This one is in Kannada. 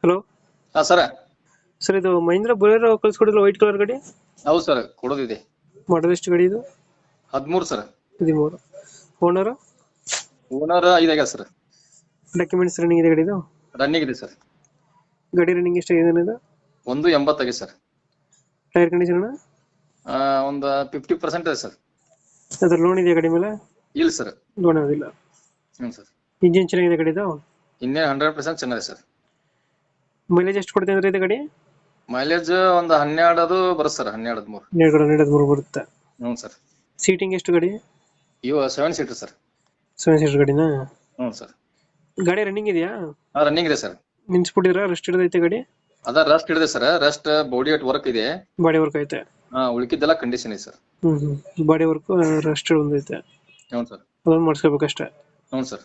ಹಲೋ ಹಾ ಸರ್. ಸರ್, ಇದು ಮಹೀಂದ್ರ ಬೊಲೆರೋ ಕಳ್ಸಿಕೊಡಿಲ್ಲ, ವೈಟ್ ಕಲರ್ ಗಾಡಿ. ಹೌದು ಸರ್, ಕೊಡೋದಿದೆ. ಮಾಡಲ್ ಎಷ್ಟು ಗಾಡಿ ಇದು? 13 ಸರ್. 13. ಓನರ್? ಓನರ್ 5 ಆಗ್ಯಾದ ಸರ್. ಡಾಕ್ಯುಮೆಂಟ್ಸ್ ರನ್ನಿಂಗ್ ಇದೆ ಗಾಡಿದು? ರನ್ನಿಂಗ್ ಇದೆ ಸರ್. ಗಾಡಿ ರನ್ನಿಂಗ್ ಎಷ್ಟಾಗಿದೆ ಇದು? 180 ಆಗಿದೆ ಸರ್. Tyre condition? ಒಂದು 50% ಇದೆ ಸರ್. ಅದ್ರ ಲೋನ್ ಇದೆಯಾ ಗಾಡಿ ಮೇಲೆ? ಇಲ್ಲ ಸರ್. ಲೋನ್ ಯಾವುದಿಲ್ಲ. ಹ್ಞೂ ಸರ್. ಇಂಜಿನ್ ಚೆನ್ನಾಗಿದೆ ಗಾಡಿದು? ಇನ್ನೇ 100% ಚೆನ್ನಾಗಿದೆ ಸರ್. ಮೈಲೇಜ್ ಎಷ್ಟು ಕೊಡ್ತೇನೆ ಅಂದ್ರೆ ಇದು ಗಾಡಿ? ಮೈಲೇಜ್ ಒಂದು 12 ಅದು ಬರುತ್ತೆ ಸರ್. 12 13 ಬರುತ್ತೆ. ಹ್ಞೂ ಸರ್. ಸೀಟಿಂಗ್ ಎಷ್ಟು ಗಾಡಿ? ಇವು 7 ಸೀಟರ್ ಸರ್. 7 ಸೀಟರ್ ಗಾಡಿನಾ? ಹ್ಞೂ ಸರ್. ಗಾಡಿ ರನ್ನಿಂಗ್ ಇದೆಯಾ? ರನ್ನಿಂಗ್ ಇದೆ ಸರ್. ನಿನ್ಸ್ಬಿಟ್ಟಿದ್ರ, ರೆಸ್ಟ್ ಹಿಡಿದೈತೆ ಗಾಡಿ? ಅದ ರಸ್ಟ್ ಹಿಡಿದೆ ಸರ್. ರಸ್ಟ್ ಬಾಡಿ ಅಟ್ ವರ್ಕ್ ಇದೆ. ಬಾಡಿ ವರ್ಕ್ ಐತೆ? ಉಳಿಕಿದ್ದೆಲ್ಲ ಕಂಡೀಷನ್ ಇದೆ ಸರ್. ಬಾಡಿ ವರ್ಕ್ ರೆಸ್ಟ್ ಒಂದೈತೆ. ಹ್ಞೂ ಸರ್. ಅದೊಂದು ಮಾಡಿಸ್ಕೋಬೇಕಷ್ಟೇ. ಹ್ಞೂ ಸರ್.